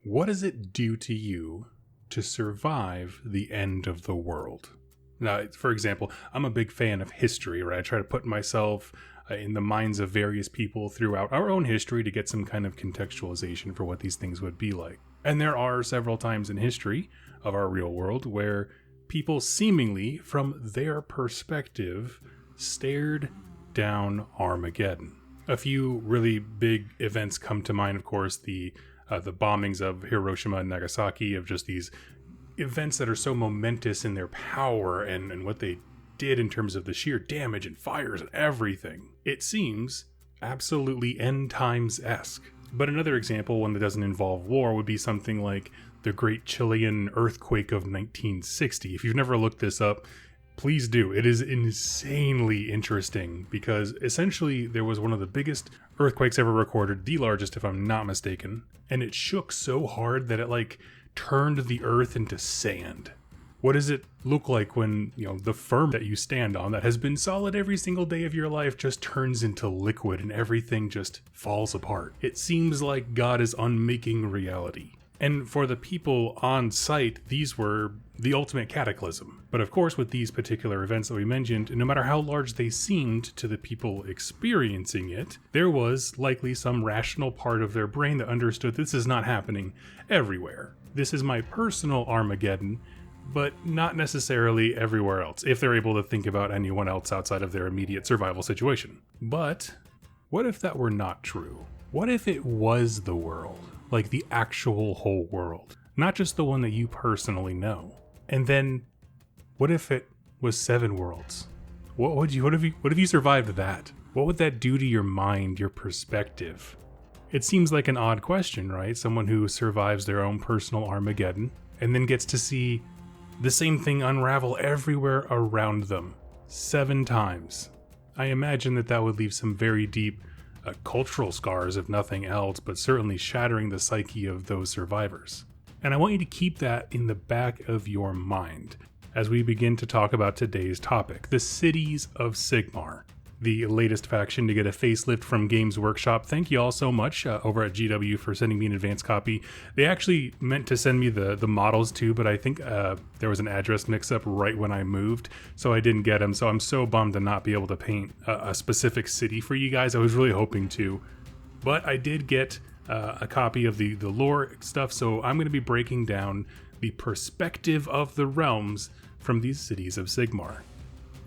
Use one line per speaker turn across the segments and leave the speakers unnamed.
What does it do to you to survive the end of the world? Now, for example, I'm a big fan of history, right? I try to put myself in the minds of various people throughout our own history to get some kind of contextualization for what these things would be like. And there are several times in history of our real world where people seemingly, from their perspective, stared down Armageddon. A few really big events come to mind, of course, the bombings of Hiroshima and Nagasaki, of just these events that are so momentous in their power and what they did in terms of the sheer damage and fires and everything. It seems absolutely end times-esque. But another example, one that doesn't involve war, would be something like the Great Chilean Earthquake of 1960. If you've never looked this up, please do. It is insanely interesting because essentially there was one of the biggest earthquakes ever recorded, the largest if I'm not mistaken, and it shook so hard that it turned the earth into sand. What does it look like when, the firm that you stand on that has been solid every single day of your life just turns into liquid and everything just falls apart? It seems like God is unmaking reality. And for the people on site, these were the ultimate cataclysm. But of course, with these particular events that we mentioned, no matter how large they seemed to the people experiencing it, there was likely some rational part of their brain that understood this is not happening everywhere. This is my personal Armageddon, but not necessarily everywhere else, if they're able to think about anyone else outside of their immediate survival situation. But what if that were not true? What if it was the world? Like the actual whole world, not just the one that you personally know. And then, what if it was 7 worlds? What if you survived that? What would that do to your mind, your perspective? It seems like an odd question, right? Someone who survives their own personal Armageddon and then gets to see the same thing unravel everywhere around them 7 times. I imagine that would leave some very deep cultural scars, if nothing else, but certainly shattering the psyche of those survivors. And I want you to keep that in the back of your mind as we begin to talk about today's topic, the Cities of Sigmar, the latest faction to get a facelift from Games Workshop. Thank you all so much over at GW for sending me an advance copy. They actually meant to send me the models too, but I think there was an address mix-up right when I moved, so I didn't get them. So I'm so bummed to not be able to paint a specific city for you guys. I was really hoping to, but I did get a copy of the lore stuff, so I'm going to be breaking down the perspective of the realms from these Cities of Sigmar.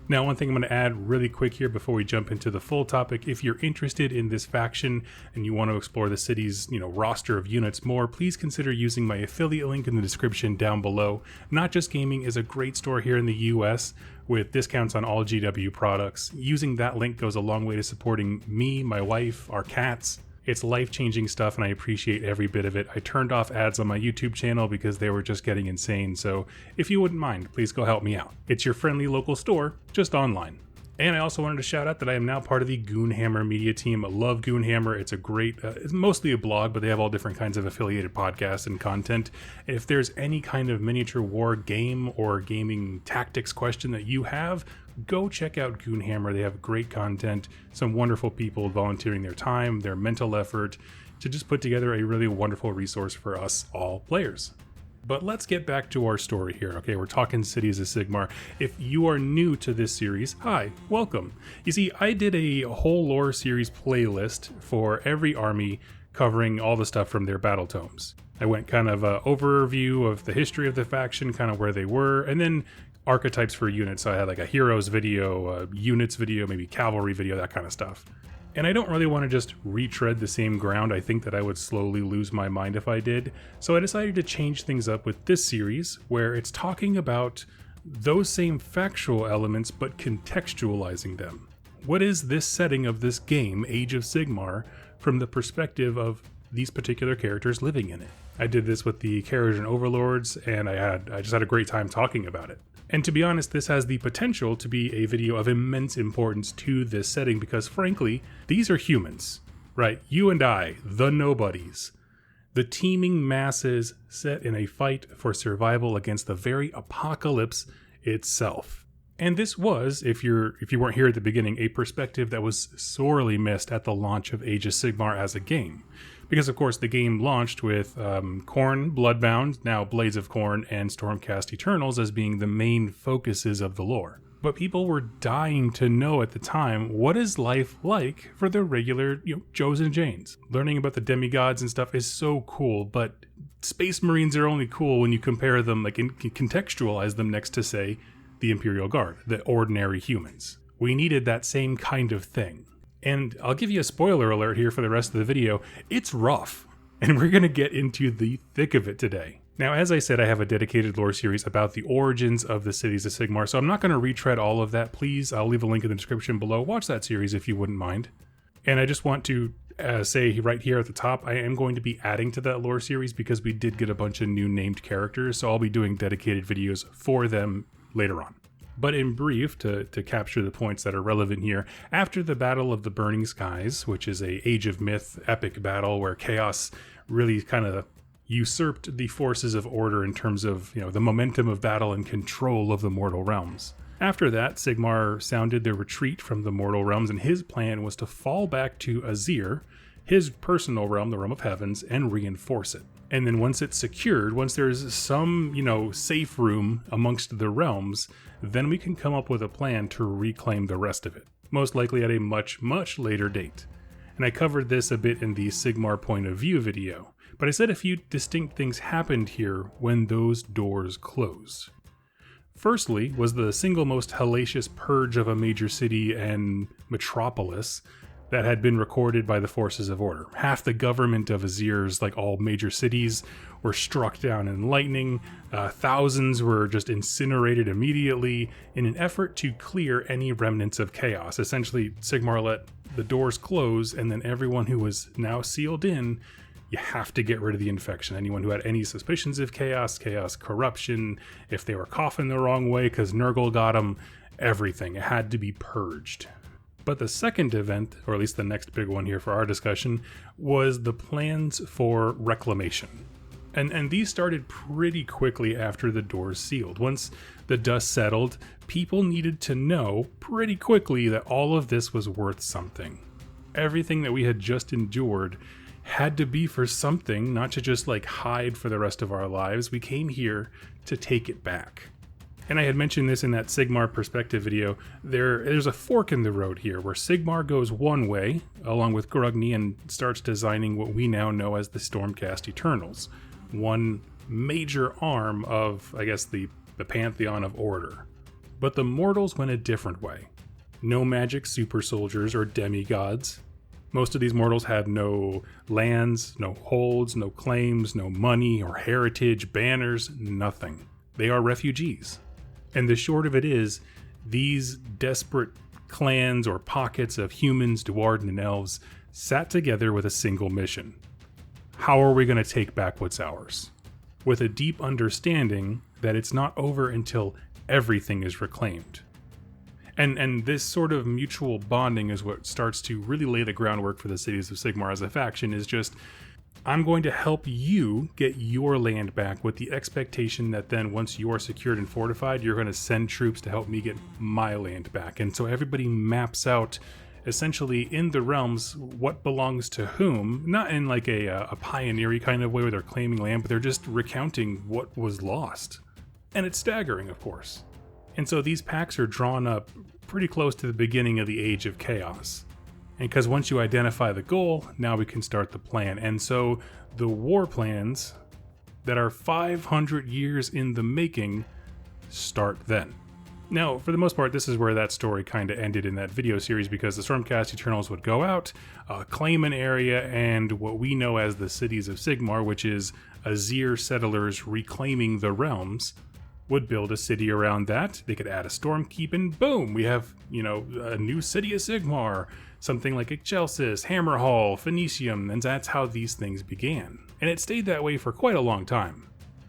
Now, one thing I'm going to add really quick here before we jump into the full topic, if you're interested in this faction and you want to explore the city's, roster of units more, please consider using my affiliate link in the description down below. Not Just Gaming is a great store here in the US with discounts on all GW products. Using that link goes a long way to supporting me, my wife, our cats. It's life-changing stuff, and I appreciate every bit of it. I turned off ads on my YouTube channel because they were just getting insane, so if you wouldn't mind, please go help me out. It's your friendly local store, just online. And I also wanted to shout out that I am now part of the Goonhammer media team. I love Goonhammer. It's a great, it's mostly a blog, but they have all different kinds of affiliated podcasts and content. If there's any kind of miniature war game or gaming tactics question that you have, go check out Goonhammer. They have great content, some wonderful people volunteering their time, their mental effort to just put together a really wonderful resource for us all players. But let's get back to our story here, okay? We're talking Cities of Sigmar. If you are new to this series, hi, welcome. You see, I did a whole lore series playlist for every army covering all the stuff from their battle tomes. I went kind of an overview of the history of the faction, kind of where they were, and then archetypes for units. So I had like a heroes video, a units video, maybe cavalry video, that kind of stuff. And I don't really want to just retread the same ground. I think that I would slowly lose my mind if I did. So I decided to change things up with this series, where it's talking about those same factual elements, but contextualizing them. What is this setting of this game, Age of Sigmar, from the perspective of these particular characters living in it? I did this with the Karajan Overlords, and I just had a great time talking about it. And to be honest, this has the potential to be a video of immense importance to this setting because, frankly, these are humans, right? You and I, the nobodies. The teeming masses set in a fight for survival against the very apocalypse itself. And this was, if you weren't here at the beginning, a perspective that was sorely missed at the launch of Age of Sigmar as a game. Because, of course, the game launched with Khorne, Bloodbound, now Blades of Khorne, and Stormcast Eternals as being the main focuses of the lore. But people were dying to know at the time, what is life like for the regular, Joes and Janes? Learning about the demigods and stuff is so cool, but Space Marines are only cool when you compare them, like, and contextualize them next to, say, the Imperial Guard, the ordinary humans. We needed that same kind of thing. And I'll give you a spoiler alert here for the rest of the video. It's rough, and we're going to get into the thick of it today. Now, as I said, I have a dedicated lore series about the origins of the Cities of Sigmar, so I'm not going to retread all of that. Please, I'll leave a link in the description below. Watch that series if you wouldn't mind. And I just want to say right here at the top, I am going to be adding to that lore series because we did get a bunch of new named characters, so I'll be doing dedicated videos for them later on. But in brief, to capture the points that are relevant here, after the Battle of the Burning Skies, which is a Age of Myth epic battle where chaos really kind of usurped the forces of order in terms of, the momentum of battle and control of the mortal realms. After that, Sigmar sounded their retreat from the mortal realms, and his plan was to fall back to Azir, his personal realm, the realm of heavens, and reinforce it. And then once it's secured, once there's some, safe room amongst the realms, then we can come up with a plan to reclaim the rest of it, most likely at a much, much later date. And I covered this a bit in the Sigmar point of view video, but I said a few distinct things happened here when those doors closed. Firstly was the single most hellacious purge of a major city and metropolis that had been recorded by the forces of order. Half the government of Azir's, like all major cities, were struck down in lightning. Thousands were just incinerated immediately in an effort to clear any remnants of chaos. Essentially, Sigmar let the doors close, and then everyone who was now sealed in, you have to get rid of the infection. Anyone who had any suspicions of chaos, corruption, if they were coughing the wrong way because Nurgle got them, everything. It had to be purged. But the second event, or at least the next big one here for our discussion, was the plans for reclamation. And these started pretty quickly after the doors sealed. Once the dust settled, people needed to know pretty quickly that all of this was worth something. Everything that we had just endured had to be for something, not to just hide for the rest of our lives. We came here to take it back. And I had mentioned this in that Sigmar perspective video. There's a fork in the road here where Sigmar goes one way, along with Grugni, and starts designing what we now know as the Stormcast Eternals. One major arm of, I guess, the pantheon of order. But the mortals went a different way. No magic super soldiers or demigods. Most of these mortals had no lands, no holds, no claims, no money or heritage, banners, nothing. They are refugees. And the short of it is, these desperate clans or pockets of humans, Dwarven, and elves sat together with a single mission. How are we going to take back what's ours? With a deep understanding that it's not over until everything is reclaimed. And this sort of mutual bonding is what starts to really lay the groundwork for the Cities of Sigmar as a faction, is just, I'm going to help you get your land back with the expectation that then once you're secured and fortified, you're going to send troops to help me get my land back. And so everybody maps out essentially in the realms what belongs to whom, not in a pioneering kind of way where they're claiming land, but they're just recounting what was lost. And it's staggering, of course. And so these packs are drawn up pretty close to the beginning of the Age of Chaos. And because once you identify the goal, now we can start the plan. And so the war plans that are 500 years in the making start then. Now, for the most part, this is where that story kind of ended in that video series, because the Stormcast Eternals would go out, claim an area, and what we know as the Cities of Sigmar, which is Azir settlers reclaiming the realms, would build a city around that. They could add a Stormkeep, and boom, we have, a new City of Sigmar, something like Excelsis, Hammerhall, Phoenicium, and that's how these things began. And it stayed that way for quite a long time.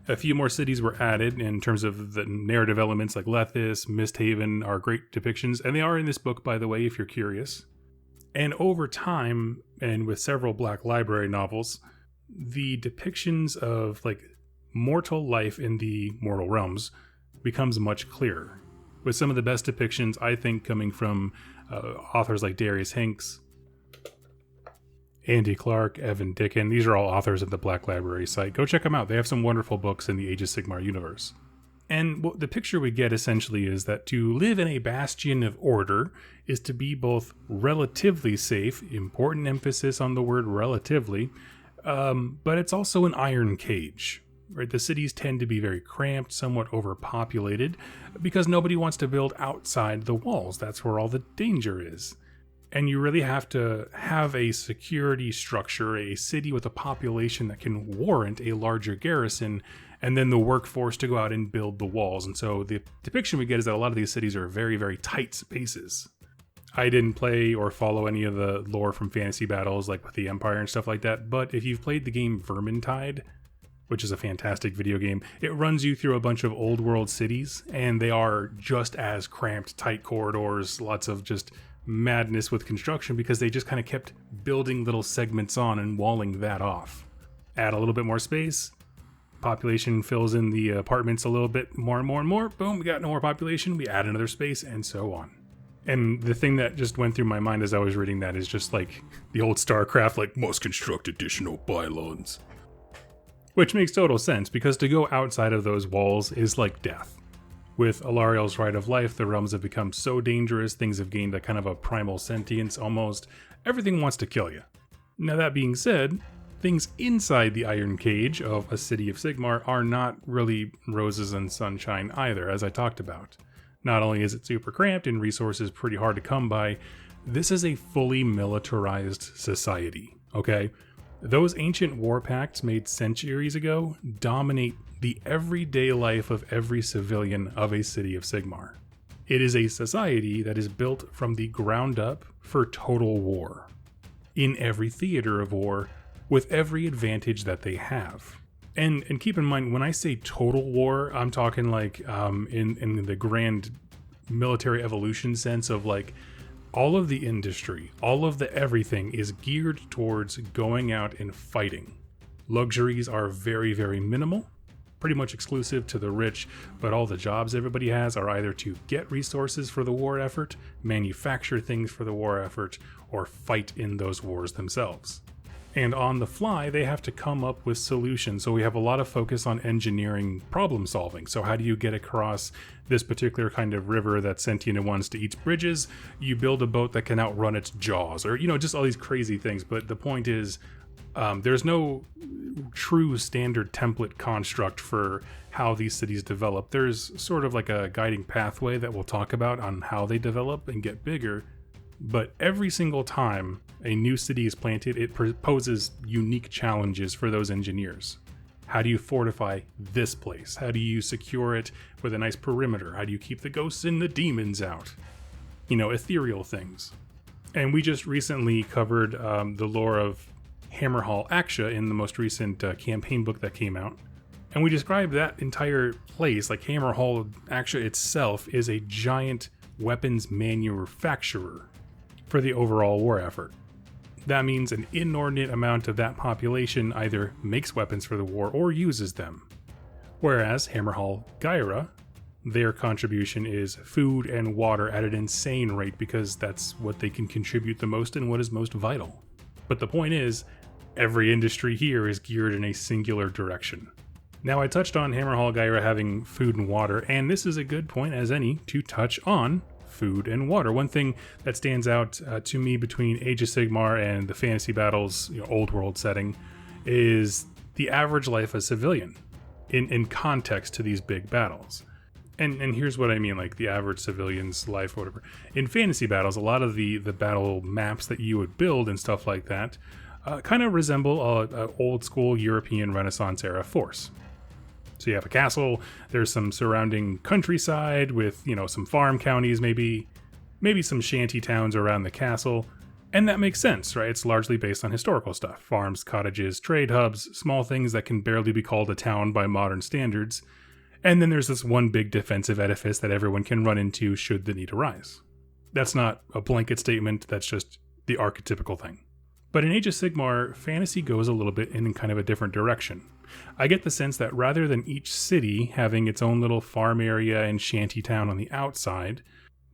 A few more cities were added in terms of the narrative elements, like Lethis, Misthaven are great depictions, and they are in this book, by the way, if you're curious. And over time, and with several Black Library novels, the depictions of mortal life in the mortal realms becomes much clearer, with some of the best depictions, I think, coming from authors like Darius Hinks Andy Clark, Evan Dickin. These are all authors at the Black Library site. Go check them out. They have some wonderful books in the Age of Sigmar universe. And what the picture we get essentially is that to live in a bastion of order is to be both relatively safe, important emphasis on the word relatively, but it's also an iron cage. Right? The cities tend to be very cramped, somewhat overpopulated, because nobody wants to build outside the walls. That's where all the danger is. And you really have to have a security structure, a city with a population that can warrant a larger garrison, and then the workforce to go out and build the walls. And so the depiction we get is that a lot of these cities are very, very tight spaces. I didn't play or follow any of the lore from Fantasy Battles, like with the Empire and stuff like that, but if you've played the game Vermintide, which is a fantastic video game, it runs you through a bunch of old world cities, and they are just as cramped, tight corridors, lots of just madness with construction, because they just kind of kept building little segments on and walling that off. Add a little bit more space, population fills in the apartments a little bit more and more and more, boom, we got no more population, we add another space, and so on. And the thing that just went through my mind as I was reading that is just like the old StarCraft, like, must construct additional pylons. Which makes total sense, because to go outside of those walls is like death. With Alariel's Right of Life, the realms have become so dangerous, things have gained a kind of a primal sentience almost. Everything wants to kill you. Now that being said, things inside the iron cage of a City of Sigmar are not really roses and sunshine either, as I talked about. Not only is it super cramped and resources pretty hard to come by, this is a fully militarized society, okay? Those ancient war pacts made centuries ago dominate the everyday life of every civilian of a City of Sigmar. It is a society that is built from the ground up for total war. In every theater of war, with every advantage that they have. And keep in mind, when I say total war, I'm talking like in the grand military evolution sense of like, all of the industry, all of the everything is geared towards going out and fighting. Luxuries are very, very minimal, pretty much exclusive to the rich, but all the jobs everybody has are either to get resources for the war effort, manufacture things for the war effort, or fight in those wars themselves. And on the fly, they have to come up with solutions. So we have a lot of focus on engineering problem solving. So how do you get across this particular kind of river that's sentient and wants to eat bridges? You build a boat that can outrun its jaws, or, you know, just all these crazy things. But the point is, there's no true standard template construct for how these cities develop. There's sort of like a guiding pathway that we'll talk about on how they develop and get bigger. But every single time a new city is planted, it poses unique challenges for those engineers. How do you fortify this place? How do you secure it with a nice perimeter? How do you keep the ghosts and the demons out? You know, ethereal things. And we just recently covered the lore of Hammerhall Aksha in the most recent campaign book that came out. And we described that entire place, like Hammerhall Aksha itself is a giant weapons manufacturer for the overall war effort. That means an inordinate amount of that population either makes weapons for the war or uses them. Whereas Hammerhall Gyra, their contribution is food and water at an insane rate, because that's what they can contribute the most and what is most vital. But the point is, every industry here is geared in a singular direction. Now, I touched on Hammerhall Gyra having food and water, and this is a good point as any to touch on food and water. One thing that stands out to me between Age of Sigmar and the Fantasy Battles, old world setting, is the average life of civilian in context to these big battles. And here's what I mean, like the average civilian's life or whatever. In Fantasy Battles, a lot of the battle maps that you would build and stuff like that kind of resemble an old school European Renaissance era force. So you have a castle, there's some surrounding countryside with, some farm counties, maybe some shanty towns around the castle. And that makes sense, right? It's largely based on historical stuff. Farms, cottages, trade hubs, small things that can barely be called a town by modern standards. And then there's this one big defensive edifice that everyone can run into should the need arise. That's not a blanket statement, that's just the archetypical thing. But in Age of Sigmar, fantasy goes a little bit in kind of a different direction. I get the sense that rather than each city having its own little farm area and shanty town on the outside,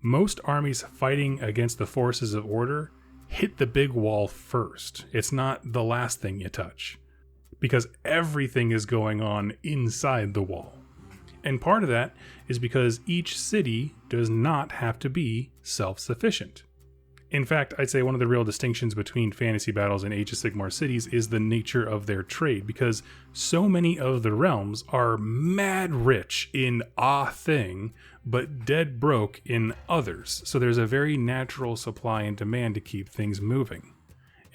most armies fighting against the forces of order hit the big wall first. It's not the last thing you touch, because everything is going on inside the wall. And part of that is because each city does not have to be self-sufficient. In fact, I'd say one of the real distinctions between fantasy battles and Age of Sigmar cities is the nature of their trade, because so many of the realms are mad rich in a thing, but dead broke in others. So there's a very natural supply and demand to keep things moving.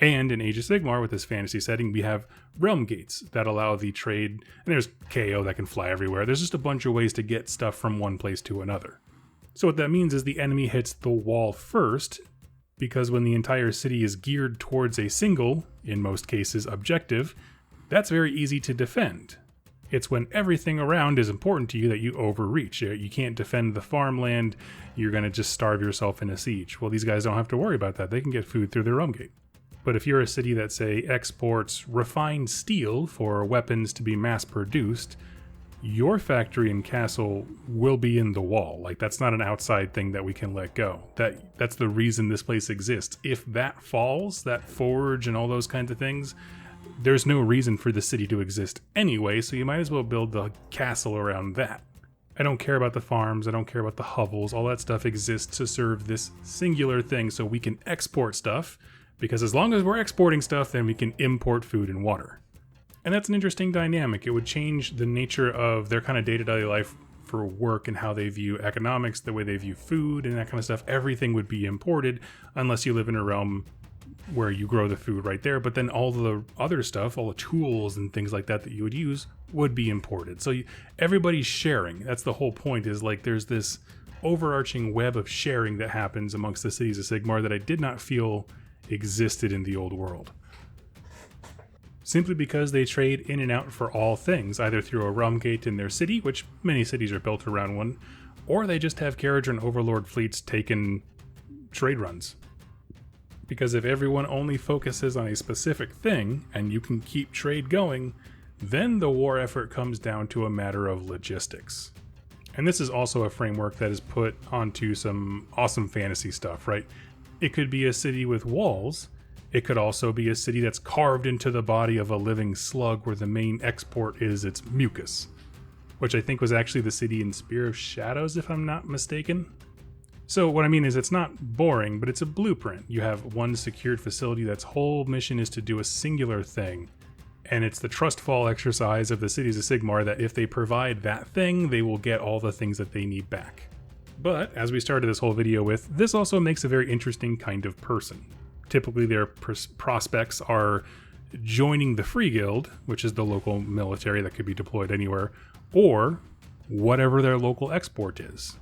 And in Age of Sigmar, with this fantasy setting, we have realm gates that allow the trade, and there's KO that can fly everywhere. There's just a bunch of ways to get stuff from one place to another. So what that means is the enemy hits the wall first, because when the entire city is geared towards a single, in most cases, objective, that's very easy to defend. It's when everything around is important to you that you overreach. You can't defend the farmland, you're going to just starve yourself in a siege. Well, these guys don't have to worry about that. They can get food through their realm gate. But if you're a city that, say, exports refined steel for weapons to be mass-produced, your factory and castle will be in the wall. Like, that's not an outside thing that we can let go. That's the reason this place exists. If that falls, that forge and all those kinds of things, there's no reason for the city to exist anyway, so you might as well build the castle around that. I don't care about the farms, I don't care about the hovels, all that stuff exists to serve this singular thing so we can export stuff, because as long as we're exporting stuff, then we can import food and water. And that's an interesting dynamic. It would change the nature of their kind of day-to-day life for work and how they view economics, the way they view food and that kind of stuff. Everything would be imported unless you live in a realm where you grow the food right there. But then all the other stuff, all the tools and things like that you would use would be imported. So everybody's sharing. That's the whole point, is like there's this overarching web of sharing that happens amongst the cities of Sigmar that I did not feel existed in the old world. Simply because they trade in and out for all things, either through a realm gate in their city, which many cities are built around one, or they just have Kharadron and Overlord fleets taking trade runs. Because if everyone only focuses on a specific thing, and you can keep trade going, then the war effort comes down to a matter of logistics. And this is also a framework that is put onto some awesome fantasy stuff, right? It could be a city with walls. It could also be a city that's carved into the body of a living slug where the main export is its mucus, which I think was actually the city in Spear of Shadows, if I'm not mistaken. So what I mean is it's not boring, but it's a blueprint. You have one secured facility that's whole mission is to do a singular thing, and it's the trust fall exercise of the Cities of Sigmar that if they provide that thing, they will get all the things that they need back. But, as we started this whole video with, this also makes a very interesting kind of person. Typically their prospects are joining the Free Guild, which is the local military that could be deployed anywhere, or whatever their local export is.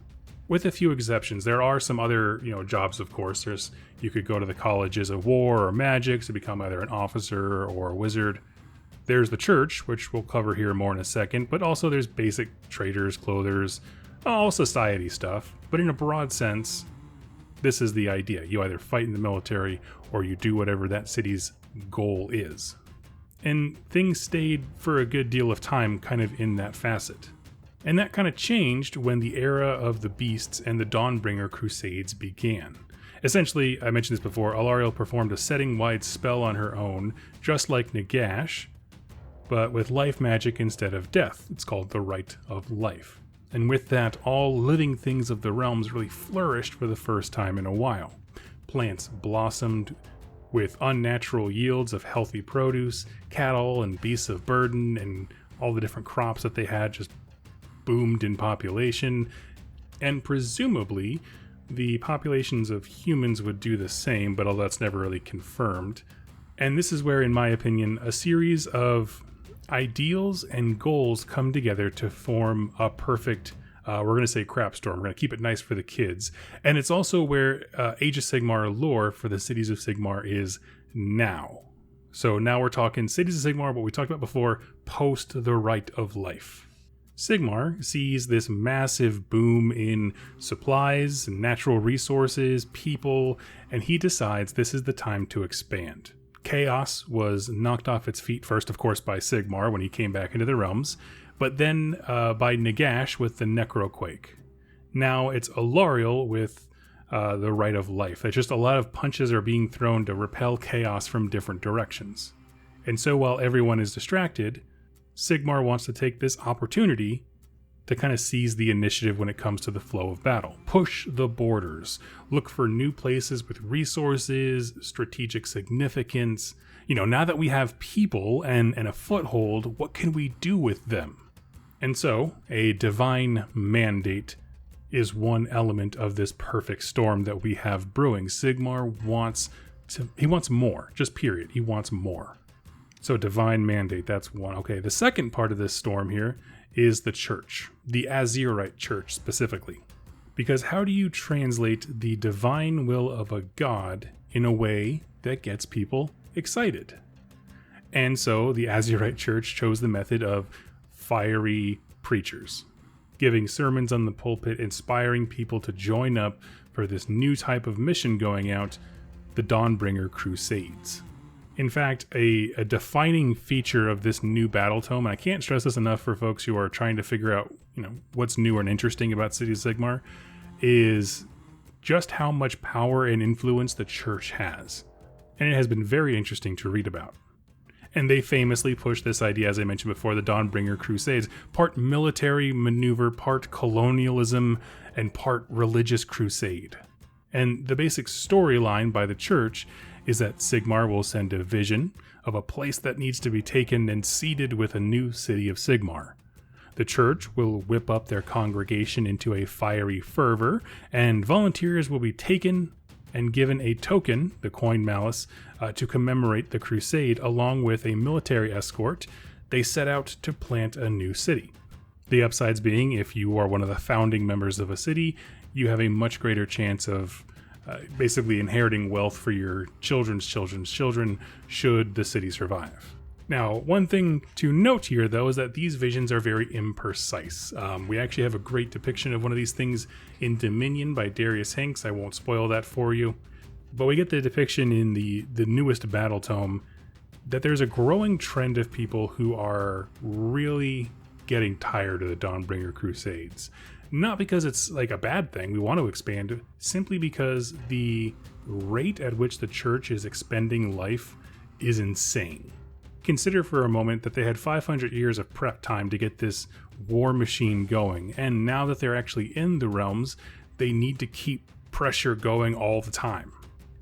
With a few exceptions. There are some other, jobs, of course. You could go to the colleges of war or magic to become either an officer or a wizard. There's the church, which we'll cover here more in a second, but also there's basic traders, clothers, all society stuff. But in a broad sense, this is the idea. You either fight in the military or you do whatever that city's goal is. And things stayed for a good deal of time kind of in that facet. And that kind of changed when the era of the Beasts and the Dawnbringer Crusades began. Essentially, I mentioned this before, Alarielle performed a setting-wide spell on her own, just like Nagash, but with life magic instead of death. It's called the Rite of Life. And with that, all living things of the realms really flourished for the first time in a while. Plants blossomed with unnatural yields of healthy produce, cattle and beasts of burden, and all the different crops that they had just boomed in population, and presumably the populations of humans would do the same, but all that's never really confirmed. And this is where, in my opinion, a series of ideals and goals come together to form a perfect, we're going to say crap storm. We're going to keep it nice for the kids. And it's also where Age of Sigmar lore for the Cities of Sigmar is now. So now we're talking Cities of Sigmar, what we talked about before, post the Rite of Life. Sigmar sees this massive boom in supplies, natural resources, people, and he decides this is the time to expand. Chaos was knocked off its feet first, of course, by Sigmar when he came back into the realms, but then by Nagash with the Necroquake. Now it's Alarielle with the right of life. It's just a lot of punches are being thrown to repel chaos from different directions. And so while everyone is distracted, Sigmar wants to take this opportunity to kind of seize the initiative when it comes to the flow of battle. Push the borders. Look for new places with resources, strategic significance. Now that we have people and a foothold, what can we do with them? And so, a divine mandate is one element of this perfect storm that we have brewing. Sigmar wants more, just period. He wants more. So divine mandate, that's one. Okay, the second part of this storm here is the church, the Azerite church specifically. Because how do you translate the divine will of a god in a way that gets people excited? And so the Azerite church chose the method of fiery preachers, giving sermons on the pulpit, inspiring people to join up for this new type of mission going out, the Dawnbringer Crusades. In fact, a defining feature of this new battle tome, and I can't stress this enough for folks who are trying to figure out, what's new and interesting about Cities of Sigmar, is just how much power and influence the church has. And it has been very interesting to read about. And they famously pushed this idea, as I mentioned before, the Dawnbringer Crusades, part military maneuver, part colonialism, and part religious crusade. And the basic storyline by the church is that Sigmar will send a vision of a place that needs to be taken and seeded with a new city of Sigmar. The church will whip up their congregation into a fiery fervor, and volunteers will be taken and given a token, the coin malice, to commemorate the crusade, along with a military escort. They set out to plant a new city. The upsides being, if you are one of the founding members of a city, you have a much greater chance of basically inheriting wealth for your children's children should the city survive. Now, one thing to note here, though, is that these visions are very imprecise. We actually have a great depiction of one of these things in Dominion by Darius Hanks. I won't spoil that for you. But we get the depiction in the newest battle tome that there's a growing trend of people who are really getting tired of the Dawnbringer Crusades. Not because it's like a bad thing, we want to expand, simply because the rate at which the church is expending life is insane. Consider for a moment that they had 500 years of prep time to get this war machine going, and now that they're actually in the realms, they need to keep pressure going all the time.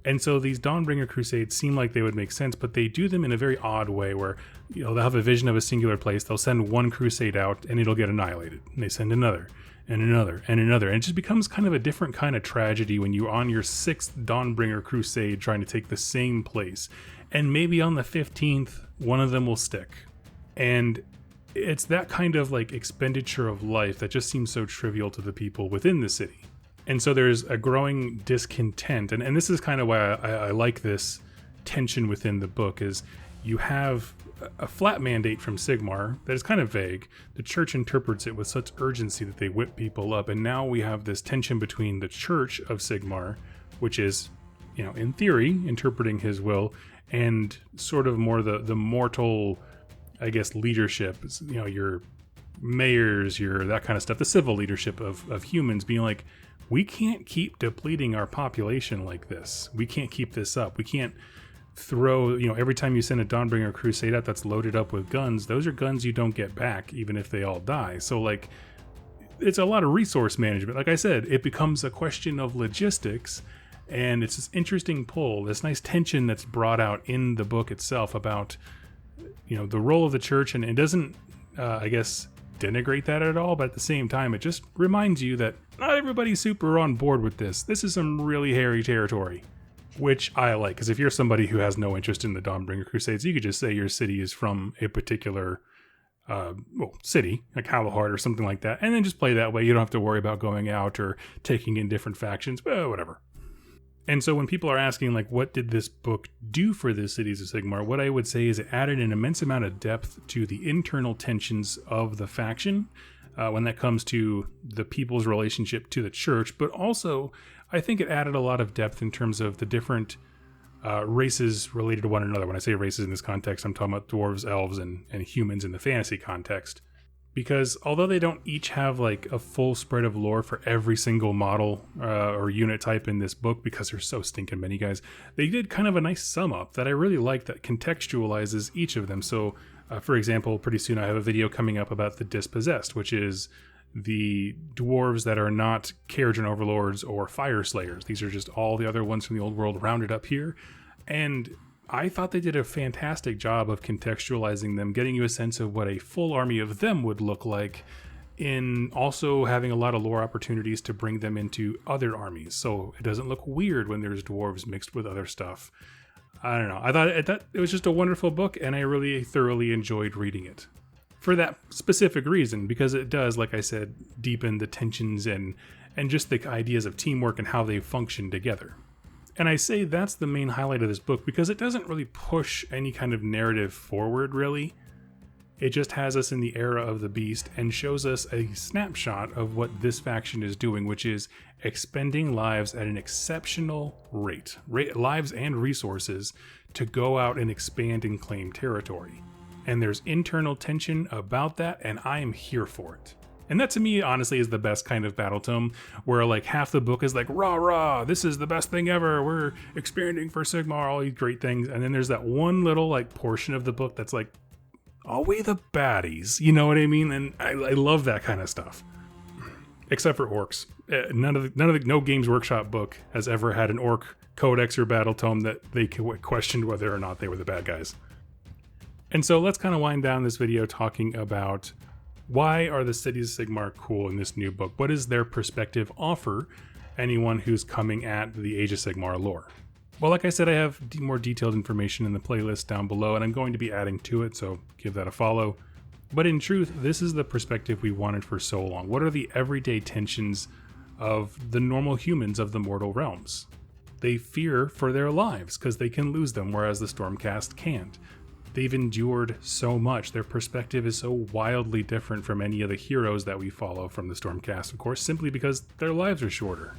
And so these Dawnbringer Crusades seem like they would make sense, but they do them in a very odd way where, they'll have a vision of a singular place, they'll send one crusade out, and it'll get annihilated. And they send another, and another, and another. And it just becomes kind of a different kind of tragedy when you're on your 6th Dawnbringer Crusade trying to take the same place. And maybe on the 15th, one of them will stick. And it's that kind of like expenditure of life that just seems so trivial to the people within the city. And so there's a growing discontent. And this is kind of why I like this tension within the book, is you have a flat mandate from Sigmar that is kind of vague. The church interprets it with such urgency that they whip people up. And now we have this tension between the church of Sigmar, which is, in theory, interpreting his will, and sort of more the mortal, I guess, leadership, your mayors, your that kind of stuff, the civil leadership of humans being like, we can't keep depleting our population like this. We can't keep this up. We can't throw, every time you send a Dawnbringer Crusade out that's loaded up with guns, those are guns you don't get back, even if they all die. So, it's a lot of resource management. Like I said, it becomes a question of logistics, and it's this interesting pull, this nice tension that's brought out in the book itself about, the role of the church, and it doesn't, I guess, denigrate that at all, but at the same time, it just reminds you that not everybody's super on board with this. This is some really hairy territory, which I like, because if you're somebody who has no interest in the Dawnbringer Crusades, you could just say your city is from a particular city, like Halahard or something like that, and then just play that way. You don't have to worry about going out or taking in different factions, whatever. And so when people are asking, what did this book do for the Cities of Sigmar, what I would say is it added an immense amount of depth to the internal tensions of the faction when that comes to the people's relationship to the church, but also I think it added a lot of depth in terms of the different races related to one another. When I say races in this context, I'm talking about dwarves, elves, and humans in the fantasy context. because although they don't each have like a full spread of lore for every single model or unit type in this book, because there's so stinking many, guys, they did kind of a nice sum up that I really like that contextualizes each of them. So for example, pretty soon I have a video coming up about the Dispossessed, which is the dwarves that are not Keragen Overlords or Fire Slayers. These are just all the other ones from the old world rounded up here. And I thought they did a fantastic job of contextualizing them, getting you a sense of what a full army of them would look like, in also having a lot of lore opportunities to bring them into other armies, so it doesn't look weird when there's dwarves mixed with other stuff. I don't know. I thought it was just a wonderful book, and I really thoroughly enjoyed reading it. For that specific reason, because it does, like I said, deepen the tensions and just the ideas of teamwork and how they function together. And I say that's the main highlight of this book because it doesn't really push any kind of narrative forward, really. It just has us in the era of the beast and shows us a snapshot of what this faction is doing, which is expending lives at an exceptional rate, lives and resources, to go out and expand and claim territory. And there's internal tension about that, and I am here for it. And that to me, honestly, is the best kind of battle tome, where like half the book is like, rah, rah, this is the best thing ever, we're expanding for Sigmar, all these great things. And then there's that one little like portion of the book that's like, are we the baddies? You know what I mean? And I love that kind of stuff. Except for orcs. No Games Workshop book has ever had an orc codex or battle tome that they questioned whether or not they were the bad guys. And so let's kind of wind down this video talking about why are the Cities of Sigmar cool in this new book? What does their perspective offer anyone who's coming at the Age of Sigmar lore? Well, like I said, I have more detailed information in the playlist down below, and I'm going to be adding to it, so give that a follow. But in truth, this is the perspective we wanted for so long. What are the everyday tensions of the normal humans of the mortal realms? They fear for their lives because they can lose them, whereas the Stormcast can't. They've endured so much. Their perspective is so wildly different from any of the heroes that we follow from the Stormcast, of course, simply because their lives are shorter.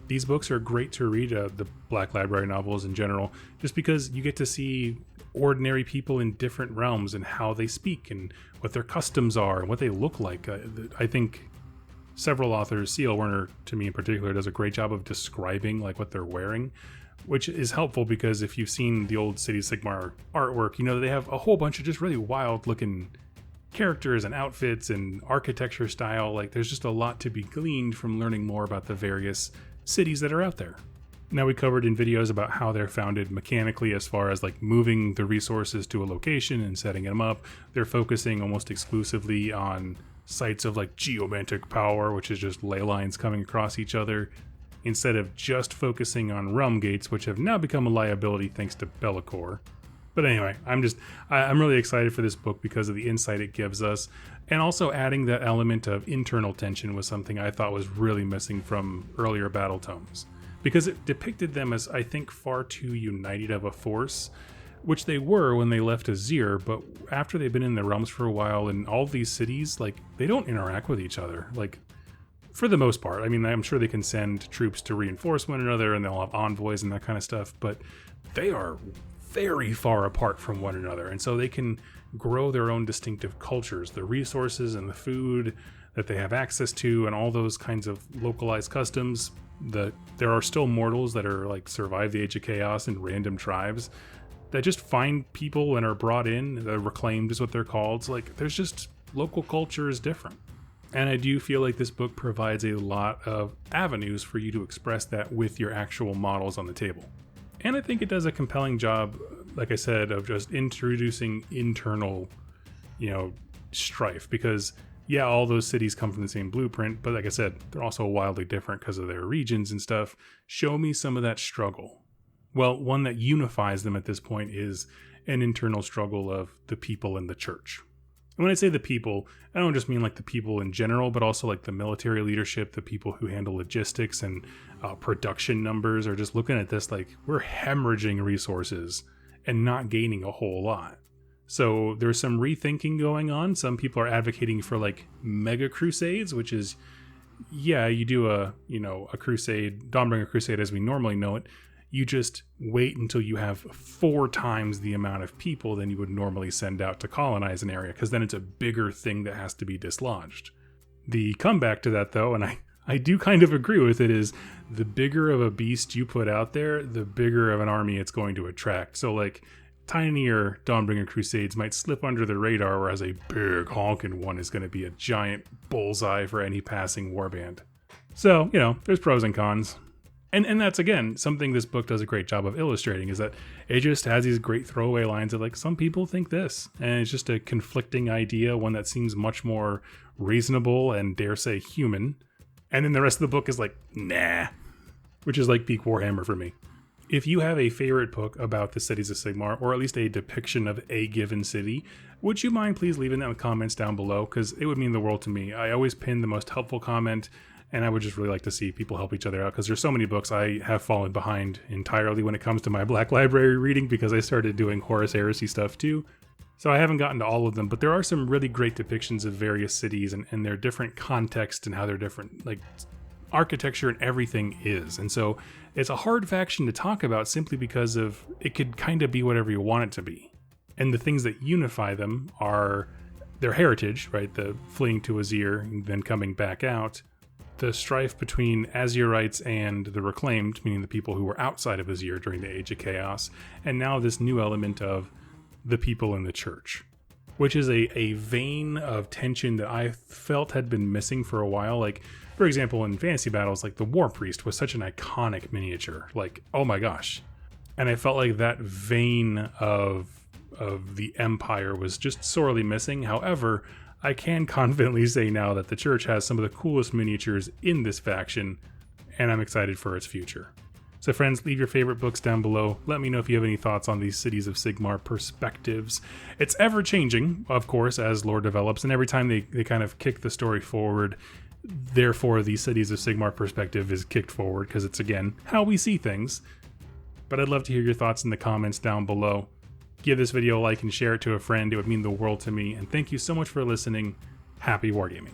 These books are great to read, the Black Library novels in general, just because you get to see ordinary people in different realms and how they speak and what their customs are and what they look like. I think several authors, C.L. Werner to me in particular, does a great job of describing like what they're wearing, which is helpful because if you've seen the old Cities of Sigmar artwork, you know they have a whole bunch of just really wild looking characters and outfits and architecture style. Like there's just a lot to be gleaned from learning more about the various cities that are out there. Now, we covered in videos about how they're founded mechanically as far as like moving the resources to a location and setting them up. They're focusing almost exclusively on sites of like geomantic power, which is just ley lines coming across each other, instead of just focusing on realm gates, which have now become a liability thanks to Be'lakor. But anyway, I'm really excited for this book because of the insight it gives us, and also adding that element of internal tension was something I thought was really missing from earlier battle tomes, because it depicted them as, I think, far too united of a force, which they were when they left Azir, but after they've been in the realms for a while, in all these cities, like, they don't interact with each other, like, for the most part. I mean, I'm sure they can send troops to reinforce one another, and they'll have envoys and that kind of stuff, but they are very far apart from one another, and so they can grow their own distinctive cultures, the resources and the food that they have access to, and all those kinds of localized customs. There are still mortals that are like survive the Age of Chaos in random tribes that just find people and are brought in. The reclaimed is what they're called. So like there's just local culture is different. And I do feel like this book provides a lot of avenues for you to express that with your actual models on the table. And I think it does a compelling job, like I said, of just introducing internal, strife, because yeah, all those cities come from the same blueprint, but like I said, they're also wildly different because of their regions and stuff. Show me some of that struggle. Well, one that unifies them at this point is an internal struggle of the people in the church. And when I say the people, I don't just mean like the people in general, but also like the military leadership, the people who handle logistics and production numbers are just looking at this like we're hemorrhaging resources and not gaining a whole lot. So there's some rethinking going on. Some people are advocating for like mega crusades, which is, yeah, you do a crusade, Dawnbringer Crusade as we normally know it. You just wait until you have 4 times the amount of people than you would normally send out to colonize an area, because then it's a bigger thing that has to be dislodged. The comeback to that, though, and I do kind of agree with it, is the bigger of a beast you put out there, the bigger of an army it's going to attract. So like tinier Dawnbringer Crusades might slip under the radar, whereas a big honking one is going to be a giant bullseye for any passing warband. So, there's pros and cons. And that's, again, something this book does a great job of illustrating, is that it just has these great throwaway lines of like, some people think this, and it's just a conflicting idea, one that seems much more reasonable and, dare say, human. And then the rest of the book is like, nah, which is like peak Warhammer for me. If you have a favorite book about the Cities of Sigmar, or at least a depiction of a given city, would you mind please leaving that in the comments down below? Because it would mean the world to me. I always pin the most helpful comment, and I would just really like to see people help each other out, because there's so many books I have fallen behind entirely when it comes to my Black Library reading, because I started doing Horus Heresy stuff too. So I haven't gotten to all of them, but there are some really great depictions of various cities and their different context and how they're different, like architecture and everything is. And so it's a hard faction to talk about simply because of it could kind of be whatever you want it to be. And the things that unify them are their heritage, right? The fleeing to Azir and then coming back out. The strife between Azurites and the Reclaimed, meaning the people who were outside of Azir during the Age of Chaos. And now this new element of the people in the church, which is a vein of tension that I felt had been missing for a while. Like, for example, in fantasy battles, like the War Priest was such an iconic miniature, like, oh my gosh. And I felt like that vein of the Empire was just sorely missing. However, I can confidently say now that the church has some of the coolest miniatures in this faction, and I'm excited for its future. So friends, leave your favorite books down below. Let me know if you have any thoughts on these Cities of Sigmar perspectives. It's ever changing, of course, as lore develops, and every time they kind of kick the story forward, therefore the Cities of Sigmar perspective is kicked forward, because it's, again, how we see things. But I'd love to hear your thoughts in the comments down below. Give this video a like and share it to a friend. It would mean the world to me. And thank you so much for listening. Happy wargaming.